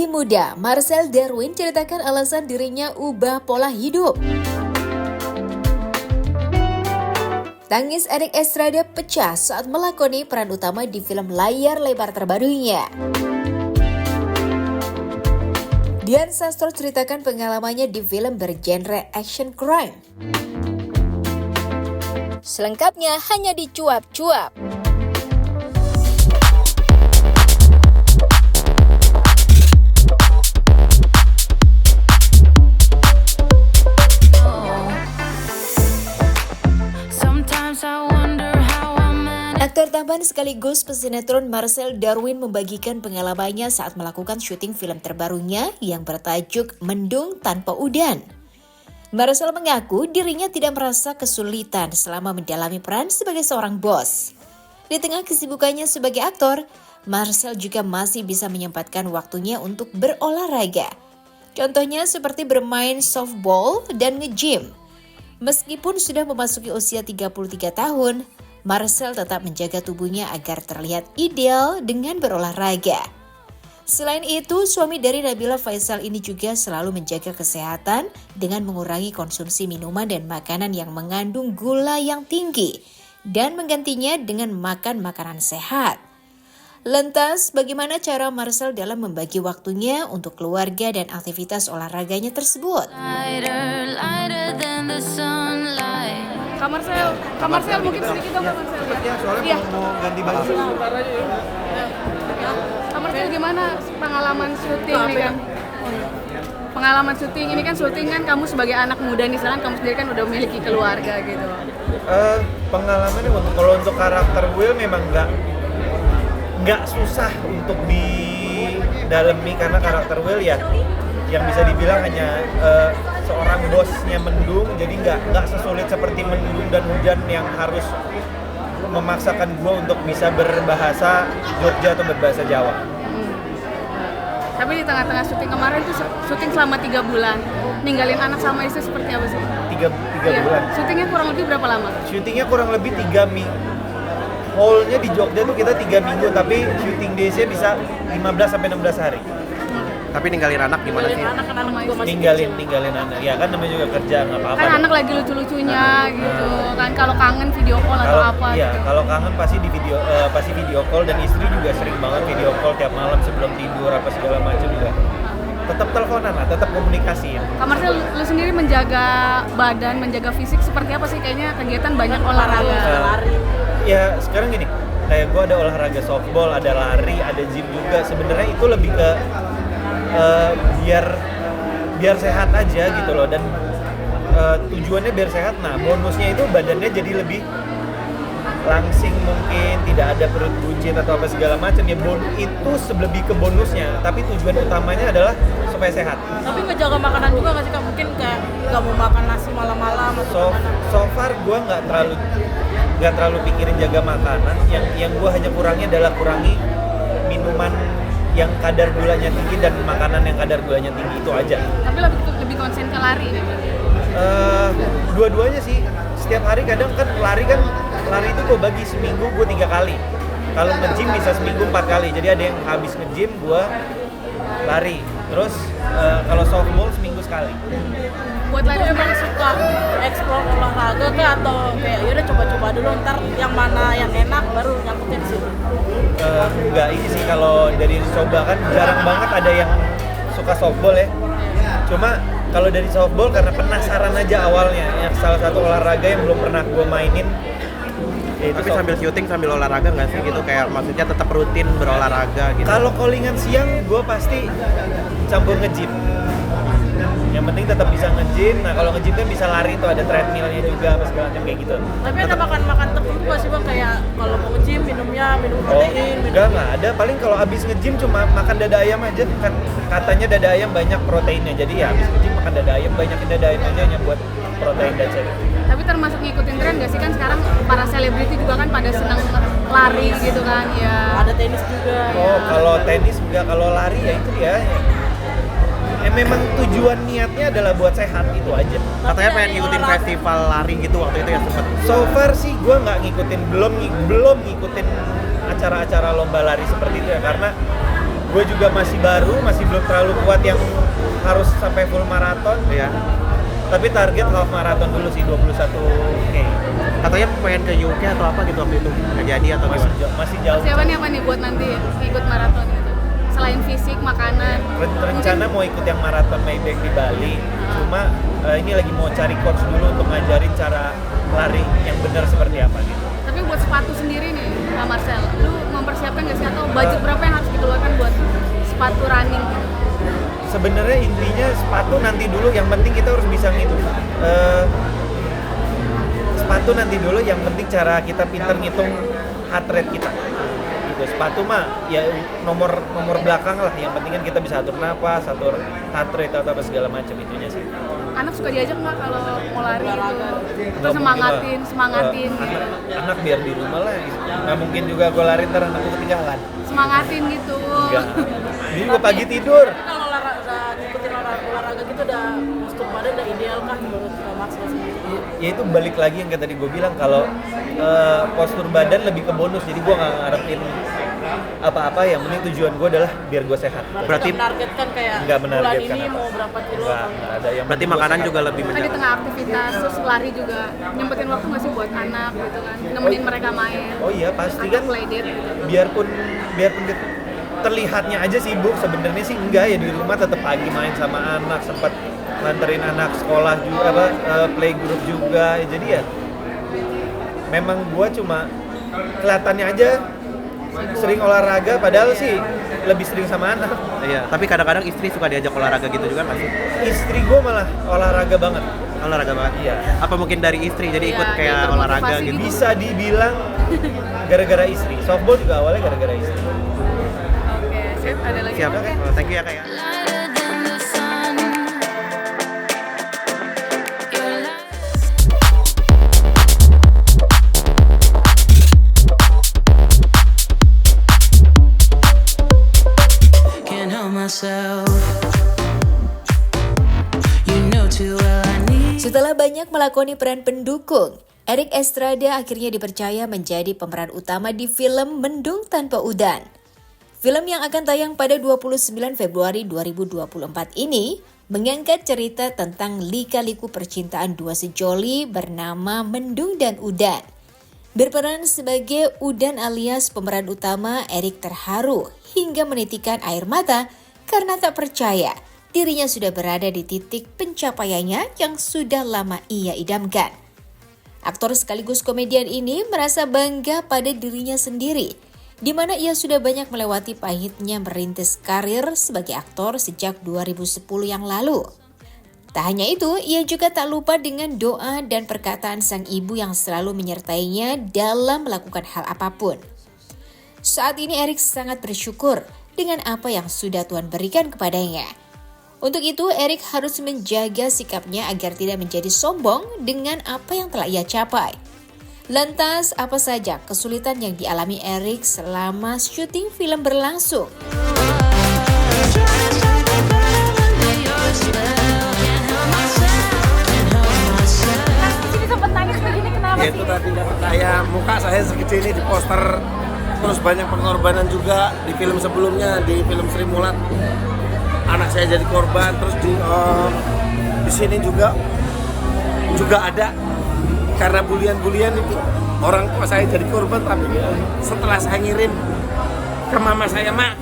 Meski muda, Marcel Darwin ceritakan alasan dirinya ubah pola hidup. Tangis adik Estrada pecah saat melakoni peran utama di film layar lebar terbarunya. Dian Sastro ceritakan pengalamannya di film bergenre action crime. Selengkapnya hanya di Cuap-Cuap. Aktor tampan sekaligus pesinetron Marcel Darwin membagikan pengalamannya saat melakukan syuting film terbarunya yang bertajuk Mendung Tanpa Udan. Marcel mengaku dirinya tidak merasa kesulitan selama mendalami peran sebagai seorang bos. Di tengah kesibukannya sebagai aktor, Marcel juga masih bisa menyempatkan waktunya untuk berolahraga. Contohnya seperti bermain softball dan nge-gym. Meskipun sudah memasuki usia 33 tahun, Marcel tetap menjaga tubuhnya agar terlihat ideal dengan berolahraga. Selain itu, suami dari Nabila Faisal ini juga selalu menjaga kesehatan dengan mengurangi konsumsi minuman dan makanan yang mengandung gula yang tinggi dan menggantinya dengan makan makanan sehat. Lantas, bagaimana cara Marcel dalam membagi waktunya untuk keluarga dan aktivitas olahraganya tersebut? Kak Marcel mungkin sedikit dong Kak Marcel. Ya, soalnya mau ganti baju. Kak Marcel gimana pengalaman syuting ini kan? Pengalaman syuting ini kan kamu sebagai anak muda nih, sedangkan kamu sendiri kan udah memiliki keluarga gitu. Pengalamannya kalau untuk karakter Will memang nggak susah untuk didalami karena karakter Will ya yang bisa dibilang hanya seorang bosnya Mendung, jadi nggak sesulit seperti Mendung dan Hujan yang harus memaksakan gue untuk bisa berbahasa Jogja atau berbahasa Jawa. Tapi di tengah-tengah syuting kemarin tuh syuting selama 3 bulan, ninggalin anak sama istri seperti apa sih? 3 bulan. Syutingnya kurang lebih berapa lama? Syutingnya kurang lebih 3 minggu. Whole-nya di Jogja tuh kita 3 minggu, tapi syuting days-nya bisa 15-16 hari. Tapi ninggalin anak gimana sih? Ninggalin anak. Ya kan namanya juga kerja, nggak apa-apa. Kan anak lagi lucu-lucunya gitu. Kan kalau kangen video call atau apa iya, gitu. kalau kangen pasti video call, dan istri juga sering banget video call tiap malam sebelum tidur apa segala macam juga. Tetap teleponan lah, tetap komunikasi. Kak Marcel, lu sendiri menjaga badan, menjaga fisik seperti apa sih? Kayaknya kegiatan banyak olahraga. Lari. Ya sekarang gini, kayak gue ada olahraga softball, ada lari, ada gym juga. Sebenarnya itu lebih ke biar sehat aja gitu loh, dan tujuannya biar sehat. Nah bonusnya itu badannya jadi lebih langsing, mungkin tidak ada perut buncit atau apa segala macam ya. Itu lebih ke bonusnya, tapi tujuan utamanya adalah supaya sehat. Tapi ngejaga makanan juga nggak sih Kak? Mungkin kayak nggak mau makan nasi malam-malam atau so far gue nggak terlalu pikirin jaga makanan. Yang gue hanya kurangi adalah kurangi minuman yang kadar gulanya tinggi dan makanan yang kadar gulanya tinggi, itu aja. Tapi lebih konsen ke lari nih. Dua-duanya sih. Setiap hari kadang kan lari itu gue bagi seminggu gue 3 kali. Kalau nge-gym bisa seminggu 4 kali. Jadi ada yang habis nge-gym gue lari. Terus kalau softball seminggu sekali. buat lari emang suka explore olahraga kayak atau kayak yaudah coba-coba dulu ntar yang mana yang enak baru nyangkutin sih? Enggak, ini sih kalau dari coba kan jarang banget ada yang suka softball ya. Cuma kalau dari softball karena penasaran aja awalnya, ya salah satu olahraga yang belum pernah gue mainin. Tapi sambil syuting sambil olahraga nggak sih gitu, kayak maksudnya tetap rutin berolahraga gitu? Kalau callingan siang gue pasti campur nge-gym. Yang penting tetap bisa nge-gym. Nah kalau nge-gym kan bisa lari tuh, ada treadmillnya juga apa segala macam kayak gitu. Tapi ada makan tertentu gak sih Bang, kayak kalau mau nge-gym minum protein? Enggak ada. Paling kalau abis nge-gym cuma makan dada ayam aja. Kan katanya dada ayam banyak proteinnya. Jadi ya abis nge-gym makan dada ayam, banyakin dada ayam aja yang buat protein dan cek. Tapi termasuk ngikutin tren gak sih, kan sekarang para selebriti juga kan pada senang lari gitu kan ya. Ada tenis juga. Oh ya. Kalau tenis enggak, kalau lari ya itu ya. Memang tujuan niatnya adalah buat sehat, itu aja. Katanya pengen ngikutin festival lari gitu waktu itu ya sempet. So far sih gue nggak ngikutin, belum ngikutin acara-acara lomba lari seperti itu ya, karena gue juga masih baru, masih belum terlalu kuat yang harus sampai full maraton. Iya. Tapi target half maraton dulu sih 21K. Katanya pengen ke UK atau apa gitu waktu itu, nggak jadi atau gimana? Masih jauh. Persiapannya apa nih buat nanti ikut maraton gitu? Selain fisik, makanan. Rencana mau ikut yang maraton Maybank di Bali. Cuma ini lagi mau cari coach dulu untuk ngajarin cara lari yang benar seperti apa gitu. Tapi buat sepatu sendiri nih, Kak Marcel, lu mempersiapkan nggak sih atau budget berapa yang harus dikeluarkan buat sepatu running? Sebenarnya intinya sepatu nanti dulu, yang penting kita harus bisa ngitung. Sepatu nanti dulu, yang penting cara kita pintar ngitung heart rate kita. Gitu. Sepatu mah ya nomor belakang lah, yang penting kan kita bisa atur napas, atur heart rate atau apa segala macam itunya sih. Anak suka diajak nggak kalau mau lari gitu? Terus Nggak semangatin mungkin lah. Anak biar di rumah lah, nggak mungkin juga gue lari ntar anakku ketinggalan. semangatin gitu. Enggak. Jadi gue pagi tidur. Kalau ngikutin olahraga gitu udah postur badan udah ideal kan menurut Kak Marcel sendiri? Ya itu balik lagi yang kayak tadi gue bilang, kalau postur badan lebih ke bonus, jadi gue nggak ngarepin apa-apa, yang penting tujuan gue adalah biar gue sehat. Berarti nggak menargetkan kayak nggak bulan menargetkan ini apa. mau berapa kilo? Nggak ada. Yang berarti penting gua makanan sehat. juga lebih Kan di menjaga. tengah aktivitas terus lari juga nyempetin waktu nggak sih buat anak gitu kan, nemenin mereka main. Oh iya pasti Atau kan, playdate gitu. biarpun terlihatnya aja sibuk, sebenarnya sih enggak ya, di rumah tetap pagi main sama anak, sempat nganterin anak sekolah juga, playgroup juga, jadi ya memang gua cuma kelihatannya aja sering olahraga, padahal sih lebih sering sama anak. Iya, tapi kadang-kadang istri suka diajak olahraga gitu juga nggak sih? Istri gua malah olahraga banget. Olahraga banget. Iya. Apa mungkin dari istri jadi ikut Iya, kayak dia olahraga termotivasi gitu? gitu. Bisa dibilang gara-gara istri. Softball juga awalnya gara-gara istri. Oke, sip. Ada lagi? Siap. Oke. Oh, thank you ya Kak ya. Can't help myself. You know too well I need. Setelah banyak melakoni peran pendukung, Erik Estrada akhirnya dipercaya menjadi pemeran utama di film Mendung Tanpa Udan. Film yang akan tayang pada 29 Februari 2024 ini mengangkat cerita tentang lika-liku percintaan dua sejoli bernama Mendung dan Udan. Berperan sebagai Udan alias pemeran utama, Erik terharu hingga menitikan air mata karena tak percaya dirinya sudah berada di titik pencapaiannya yang sudah lama ia idamkan. Aktor sekaligus komedian ini merasa bangga pada dirinya sendiri, di mana ia sudah banyak melewati pahitnya merintis karir sebagai aktor sejak 2010 yang lalu. Tak hanya itu, ia juga tak lupa dengan doa dan perkataan sang ibu yang selalu menyertainya dalam melakukan hal apapun. Saat ini Erik sangat bersyukur dengan apa yang sudah Tuhan berikan kepadanya. Untuk itu, Erik harus menjaga sikapnya agar tidak menjadi sombong dengan apa yang telah ia capai. Lantas, apa saja kesulitan yang dialami Erik selama syuting film berlangsung? Ya itu tadi, saya muka saya segede ini di poster, terus banyak pengorbanan juga di film sebelumnya, di film Sri Mulat anak saya jadi korban, terus di sini juga ada karena bulian itu orang tua saya jadi korban, tapi setelah saya ngirim ke mama saya, "Mak,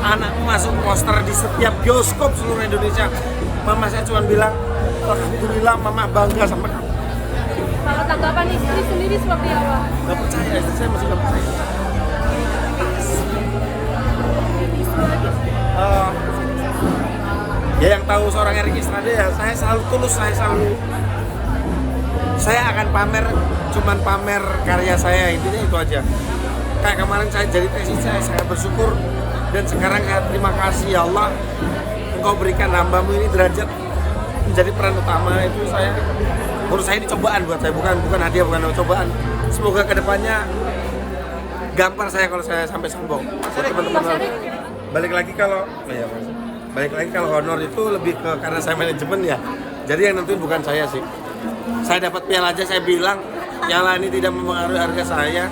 anakku masuk poster di setiap bioskop seluruh Indonesia," mama saya cuma bilang, "Alhamdulillah, mama bangga sama kamu." Kalau tanggapan istri sendiri seperti apa? Gak percaya, istri saya masih gak percaya. Ya yang tahu seorang Erik Estrada ya, saya selalu tulus, saya akan pamer, cuman pamer karya saya, intinya itu aja. Kayak kemarin saya jadi tesis, saya sangat bersyukur, dan sekarang saya terima kasih ya Allah, Engkau berikan hambamu ini derajat menjadi peran utama. Itu saya, menurut saya ini cobaan buat saya, bukan hadiah, bukan cobaan. Semoga kedepannya gampang saya kalau saya sampai sombong. Teman-teman, balik lagi kalau honor itu lebih ke karena saya manajemen ya. Jadi yang nentuin bukan saya sih. Saya dapat piala aja saya bilang piala ini tidak mempengaruhi harga saya.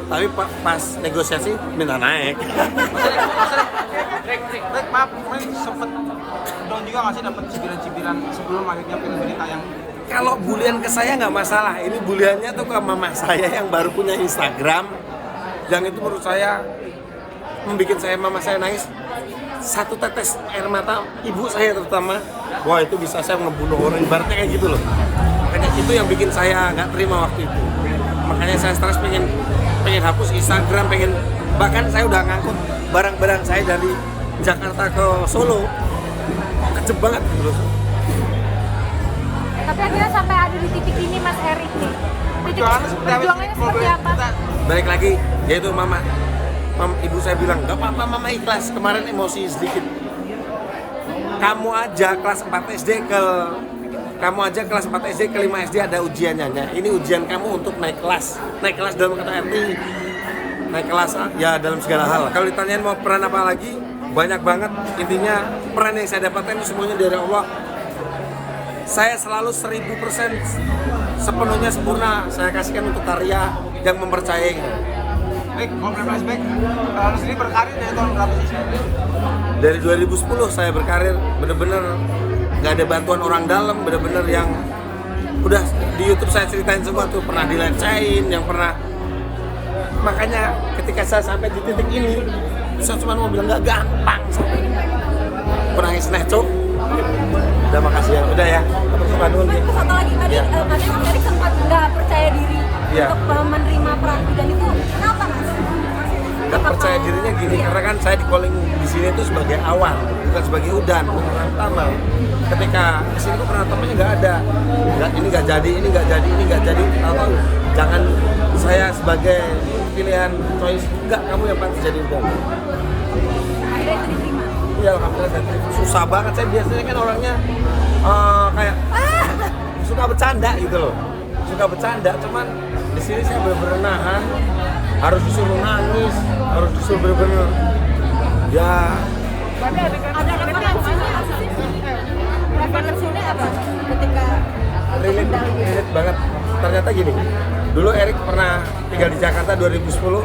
Tapi pas negosiasi minta naik. Baik, maaf, kemarin sempet down juga nggak sih dapat cibiran-cibiran sebelum akhirnya film ini tayang? Kalau bulian ke saya nggak masalah, ini buliannya tuh ke mama saya yang baru punya Instagram, yang itu menurut saya membuat mama saya nangis. Satu tetes air mata ibu saya terutama, wah itu bisa saya ngebunuh orang, ibaratnya kayak gitu loh. Makanya itu yang bikin saya nggak terima waktu itu. Makanya saya stres pengen hapus Instagram, bahkan saya udah ngangkut barang-barang saya dari Jakarta ke Solo, kejeb banget gitu loh. Tapi akhirnya sampai ada di titik ini Mas Erik nih. Perjuangannya seperti apa? Balik lagi, yaitu mama, ibu saya bilang, gak apa-apa mama ikhlas, kemarin emosi sedikit. Kamu aja kelas 4 SD ke 5 SD ada ujiannya. Nah, ini ujian kamu untuk naik kelas dalam kata arti naik kelas ya dalam segala hal. Kalau ditanyain mau peran apa lagi, banyak banget. Intinya peran yang saya dapatkan itu semuanya dari Allah. Saya selalu 1000% sepenuhnya sempurna saya kasihkan untuk karya yang mempercayai. Baik, ngobrol flashback, lalu sendiri berkarir dari tahun berapa sih? Dari 2010 saya berkarir, bener-bener nggak ada bantuan orang dalam, bener-bener yang udah di YouTube saya ceritain semua tuh, pernah dilecehin, yang pernah. Makanya ketika saya sampai di titik ini, saya cuma mau bilang nggak gampang. Penangis necok. Udah makasih ya, udah ya. Satu lagi tadi, katanya Mas Erik sempat nggak percaya diri untuk menerima peran bidan itu. Kenapa Mas? Gak percaya dirinya gini, karena kan saya di calling di sini itu sebagai awal, bukan sebagai udan, pemeran utama. Ketika kesini tuh pemeran utamanya nggak ada, ini nggak jadi, tahu? Jangan saya sebagai pilihan choice, enggak, kamu yang pantas jadi udan. Akhirnya itu diterima. Iya, alhamdulillah. Susah banget, saya biasanya kan orangnya kayak suka bercanda gitu loh, cuman di sini saya bener-bener nahan, harus disuruh nangis, harus disuruh bener-bener ya. Ada referensinya apa ketika relate banget. Ternyata gini, dulu Erik pernah tinggal di Jakarta 2010.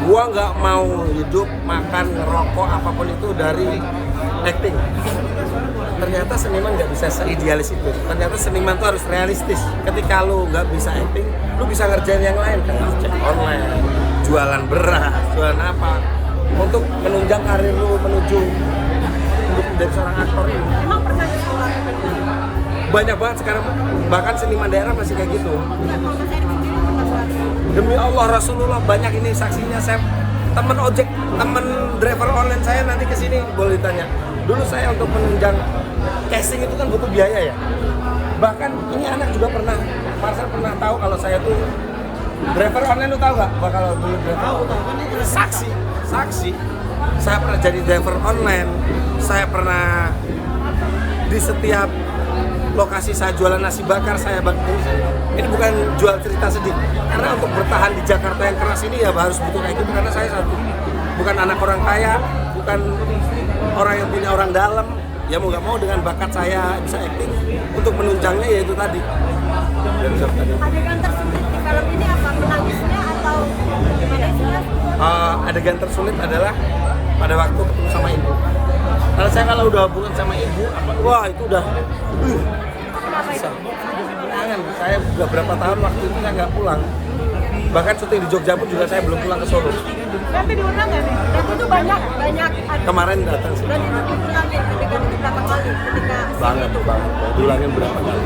Gua nggak mau hidup, makan, ngerokok, apapun itu dari acting. Ternyata seniman nggak bisa seidealis itu. Ternyata seniman tuh harus realistis. Ketika lu nggak bisa acting, lu bisa ngerjain yang lain, kayak ojek online, jualan beras, jualan apa, untuk menunjang karir lu menuju untuk menjadi seorang aktor ini. Emang pernah sekolah? Banyak banget sekarang, bahkan seniman daerah masih kayak gitu. Demi Allah Rasulullah, banyak ini saksinya. Saya temen ojek, temen driver online saya nanti kesini boleh ditanya. Dulu saya untuk menunjang casting itu kan butuh biaya ya. Bahkan ini anak juga pernah, Marcel pernah tahu kalau saya tuh driver online, lu tahu gak? Kalau dulu driver saksi. Saya pernah jadi driver online. Saya pernah di setiap lokasi saya jualan nasi bakar, saya ini bukan jual cerita sedih, karena untuk bertahan di Jakarta yang keras ini ya harus butuh kayak gitu. Karena saya satu, bukan anak orang kaya, bukan orang yang punya orang dalam, ya mau nggak mau dengan bakat saya bisa acting untuk menunjangnya, yaitu tadi. Adegan tersulit di film ini apa? Menangisnya atau gimana? Adegan tersulit adalah pada waktu ketemu sama ibu. Karena saya kalau udah hubungan sama ibu, wah itu udah susah. Kangen. Saya udah berapa tahun waktu itu saya nggak pulang. Bahkan syuting di Jogja pun juga saya belum pulang ke Solo. Tapi diundang nggak nih? Dan itu banyak. Kemarin datang sih. Dan itu diulangin adegan itu berapa kali? Ketika Banget. Diulangin berapa kali.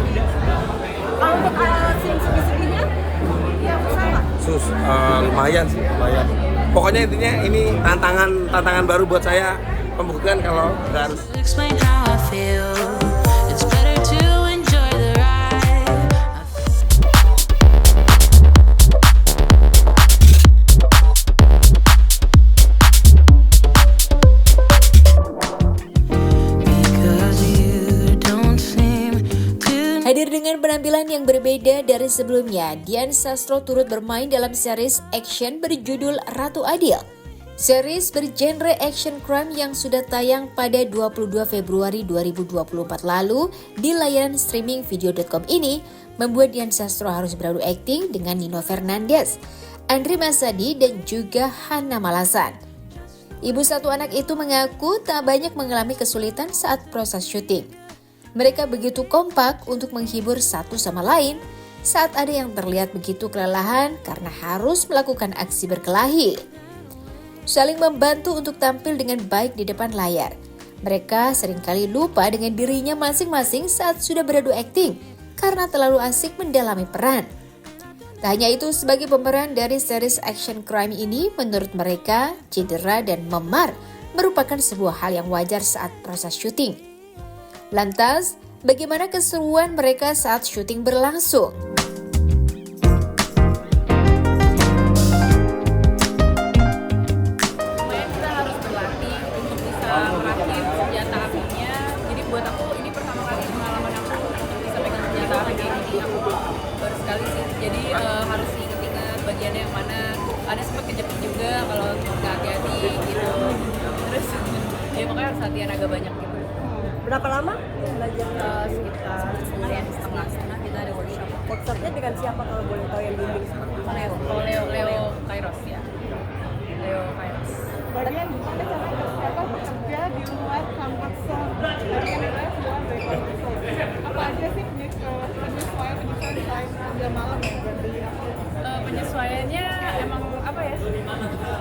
kalau untuk scene sedih-sedihnya, ya sama. Lumayan. Pokoknya intinya ini tantangan baru buat saya, pembuktian kalau nggak harus. Explain how I feel. It's better to enjoy the ride. Because you don't seem to. Hadir dengan penampilan yang berbeda dari sebelumnya, Dian Sastro turut bermain dalam series action berjudul Ratu Adil. Series bergenre action crime yang sudah tayang pada 22 Februari 2024 lalu di layanan streaming video.com ini membuat Dian Sastro harus beradu akting dengan Nino Fernandez, Andri Masadi, dan juga Hana Malasan. Ibu satu anak itu mengaku tak banyak mengalami kesulitan saat proses syuting. Mereka begitu kompak untuk menghibur satu sama lain saat ada yang terlihat begitu kelelahan karena harus melakukan aksi berkelahi. Saling membantu untuk tampil dengan baik di depan layar. Mereka seringkali lupa dengan dirinya masing-masing saat sudah beradu akting karena terlalu asik mendalami peran. Tak hanya itu, sebagai pemeran dari series action crime ini, menurut mereka, cedera dan memar merupakan sebuah hal yang wajar saat proses syuting. Lantas, bagaimana keseruan mereka saat syuting berlangsung? Lumayan kita harus berlatih untuk bisa merakit senjata apinya. Jadi buat aku ini pertama kali pengalaman aku untuk bisa pegang senjata api kayak gini. Aku baru sekali sih. Jadi harus ingat-ingat bagiannya yang mana. Ada sempat kejepit juga kalau nggak hati-hati gitu. Terus ya pokoknya harus latihan agak banyak gitu. Berapa lama belajar? Sekitar setengah kita ada workshop. Workshopnya dengan siapa kalau boleh tahu yang bimbing? Leo Kairos ya. Leo Kairos. Bagian gimana cara bekerja di luar comfort zone dari adalah sebuah background. Apa aja sih penyesuaian selain kerja malam ya berarti Penyesuaiannya emang apa ya?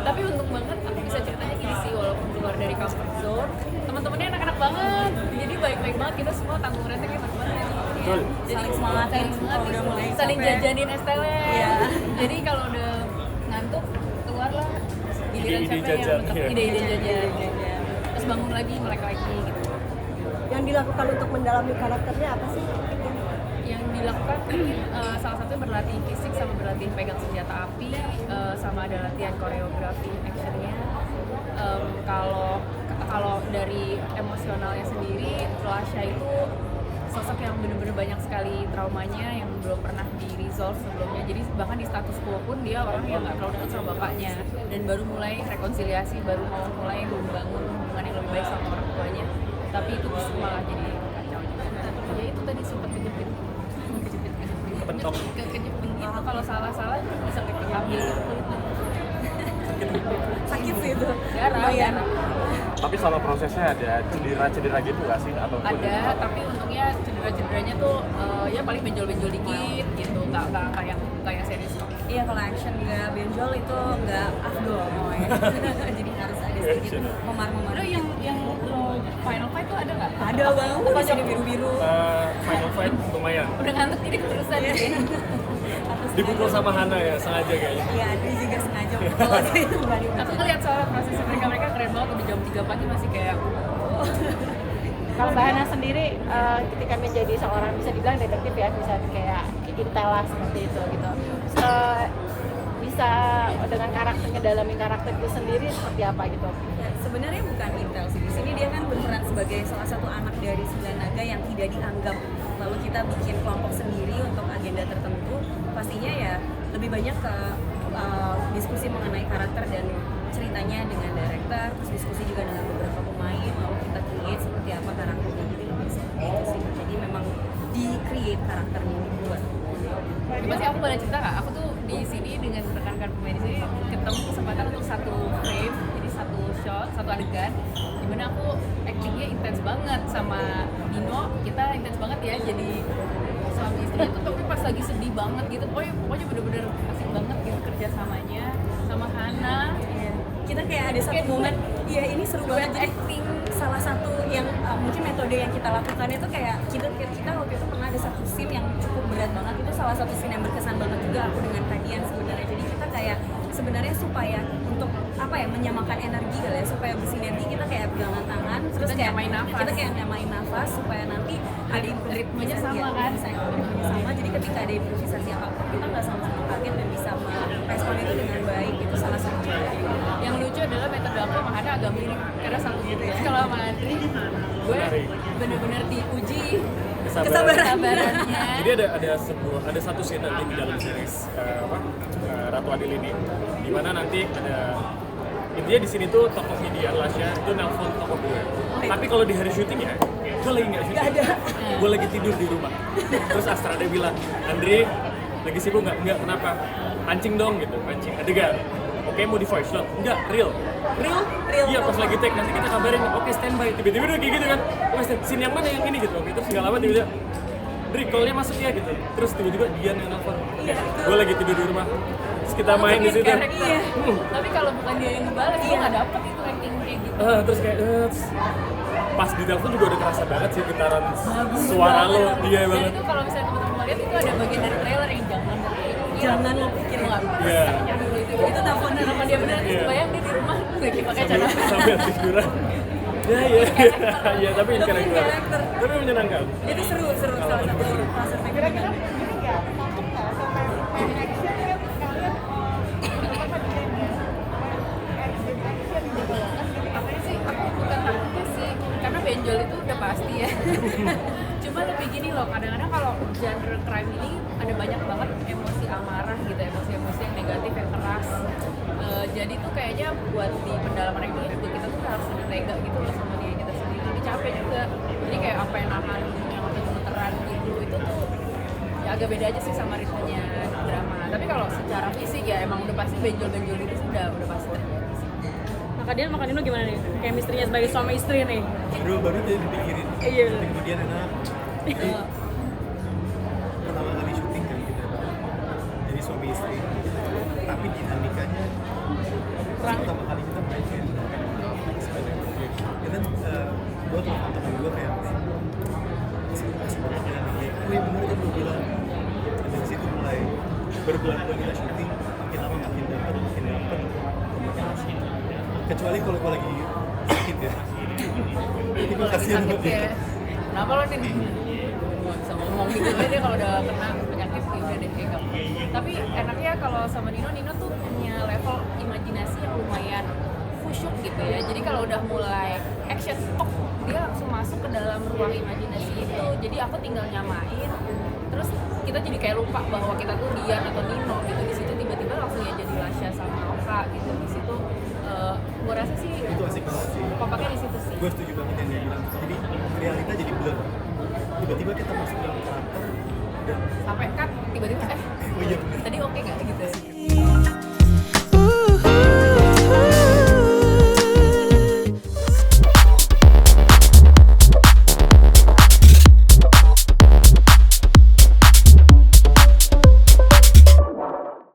Tapi untung banget aku bisa ceritanya gini sih, walaupun keluar dari comfort zone, teman-temannya anak-anak banget, jadi baik-baik banget, kita semua tanggung renteng enak banget. Jadi saling semangat udah mulai saling jajanin es teh. Jadi kalau udah ngantuk keluarlah giliran capek yang untuk ide-ide jajan. Terus bangun lagi, melek lagi gitu. Yang dilakukan untuk mendalami karakternya apa sih? Yang dilakukan salah satunya berlatih fisik sama berlatih pegang senjata api, sama ada latihan koreografi actionnya. Kalau dari emosionalnya sendiri, Lasha itu sosok yang benar-benar banyak sekali traumanya yang belum pernah di-resolve sebelumnya. Jadi bahkan di status quo pun dia orang yang nggak terlalu dekat sama bapaknya dan baru mulai rekonsiliasi, baru mau mulai membangun hubungan yang lebih baik sama orang tuanya. Tapi itu malah jadi kacau. Ya itu tadi sempat kejepit itu kalau salah bisa keambil gitu. Sakit sih itu. Darah. Tapi selama prosesnya ada cedera gitu nggak sih? Atau Ada, tapi untungnya cederanya tuh ya paling benjol-benjol dikit gitu, nggak kayak serius. Iya, kalau action nggak benjol itu nggak afdol ya. Jadi harus ada sedikit memar-memar. Lo yang lo final fight tuh ada nggak? Ada bang, pas jadi biru-biru. Final fight lumayan. Udah ngantuk jadi keterusan ya. Dipukul sama Hana ya, sengaja kayaknya. Iya, Adri juga sengaja pukul itu nggak Aku ngeliat soal proses mereka keren banget, udah jam 3 pagi masih kayak kalau Mbak Hana sendiri ketika menjadi seorang bisa dibilang detektif ya, bisa kayak intel lah seperti itu gitu. Bisa dengan karakter, ngedalamin karakter itu sendiri seperti apa gitu? Ya, sebenarnya bukan intel sih. Di sini dia kan berperan sebagai salah satu anak dari 9 naga yang tidak dianggap. Lalu kita bikin kelompok sendiri untuk agenda tertentu. Pastinya ya lebih banyak ke diskusi mengenai karakter dan ceritanya dengan director, terus diskusi juga dengan beberapa pemain. Lalu kita create seperti apa karakternya. Jadi lebih seperti itu sih. Jadi memang di-create karakternya dibuat. Cuma sih aku boleh cerita nggak? Aku tuh di sini dengan rekan-rekan pemain di sini ketemu kesempatan untuk satu frame, jadi satu shot, satu adegan, dimana aku actingnya intens banget sama Dino. Kita intens banget ya, jadi suami istri itu tapi pas lagi sedih banget gitu. Pokoknya bener-bener asik banget gitu kerjasamanya sama Hana. Kita kayak ada satu momen, iya ini seru banget. Jadi Acting salah satu yang mungkin metode yang kita lakukan itu kayak kita waktu itu pernah ada satu scene yang cukup berat banget. Itu salah satu scene yang berkesan banget juga aku dengan Kadian sebenarnya. Jadi kita kayak sebenarnya supaya untuk apa ya, menyamakan energi kali ya, supaya bersinergi kita kayak pegangan tangan, terus Kita kayak nyamain nafas. kita kayak nyamain nafas supaya nanti ada ritmenya sama kan? ritmenya sama. Jadi ketika ada improvisasi apapun kita nggak sama-sama kaget dan bisa merespon itu dengan baik. Itu salah satu Yang lucu adalah metode aku sama Hana agak mirip karena satu gitu. Terus kalau sama Andri, gue bener-bener diuji kesabarannya. Jadi ada satu scene nanti di dalam series Ratu Adil ini, di mana nanti ada intinya di sini tuh tokohnya dia Lasha itu nelpon tokoh gue. Tapi kalau di hari syuting ya, gue lagi nggak syuting. Gue lagi tidur di rumah. Terus Astrada bilang, Andre lagi sibuk nggak? Kenapa? Pancing dong gitu, pancing adegan. oke mau di voice note, enggak, real, iya pas lagi take nanti kita kabarin, oke standby, tiba-tiba udah kayak gitu kan, oke scene yang mana yang ini gitu, oke terus nggak lama tiba-tiba Dri, call-nya masuk ya gitu, terus tiba-tiba Dian yang nelfon, gue lagi tidur di rumah, terus kita main di situ. Iya. Tapi kalau bukan dia yang ngebales, gue nggak dapet itu acting kayak gitu. Terus kayak pas di telepon juga udah kerasa banget sih getaran suara lo, dia Dan banget. itu kalau misalnya teman-teman lihat itu ada bagian dari trailer yang jangan lo pikirin nggak Iya. itu telepon dia benar terus bayang dia di rumah lagi pakai Sambil cadar. tiduran. Ya, tapi ini karakter. Tapi menyenangkan. Itu seru salah satu proses Kira-kira ini nggak takut nggak sama main action kan kalian apa action gitu loh kan jadi Apa sih? Aku bukan takutnya sih, karena benjol itu udah pasti ya. Cuma lebih gini loh, kadang-kadang kalau genre crime ini ada banyak banget emosi amarah gitu, emosi-emosi yang negatif, yang keras. Jadi tuh kayaknya buat di pendalaman ini juga kita tuh harus lebih tega gitu loh sama diri kita sendiri. Ini capek juga. Jadi kayak apa yang nahan, yang apa gemeteran gitu, itu tuh ya agak beda aja sih sama ritmenya drama. Tapi kalau secara fisik ya emang udah pasti benjol-benjol itu sudah pasti terjadi sih. Maka dia makan Dino gimana nih? Kayak misterinya sebagai suami istri nih. Baru jadi dipikirin. Iya. Kemudian enak. Pertama kali syuting kan kita. Jadi suami istri. Tapi dinamikanya pertama kali kita main kayak dan gue telepon temen gue kayak sebenarnya nih, gue bener kan gue bilang. Dan dari situ mulai berbulan-bulan kita syuting, makin lama makin dapet, makin asik. Kecuali kalau gue lagi sakit ya. Itu gue kasihan Sakit banget ya. Kenapa lo nih? Nggak bisa ngomong gitu aja deh kalau udah kena penyakit ya udah deh kayak gitu. Tapi enaknya kalau sama Nino tuh punya level imajinasi yang lumayan khusyuk gitu ya. Jadi kalau udah mulai action pok, dia langsung masuk ke dalam ruang imajinasi itu. Jadi aku tinggal nyamain. Terus kita jadi kayak lupa bahwa kita tuh Dian atau Nino gitu. Di situ tiba-tiba langsung ya jadi Lasha sama Oka gitu. Di situ gue rasa sih itu asik banget sih. Popaknya di situ sih. Gue setuju banget yang dia bilang. Jadi realita jadi blur. Tiba-tiba kita masuk dalam karakter dan Sampai kan tiba-tiba oh iya bener. tadi oke nggak gitu.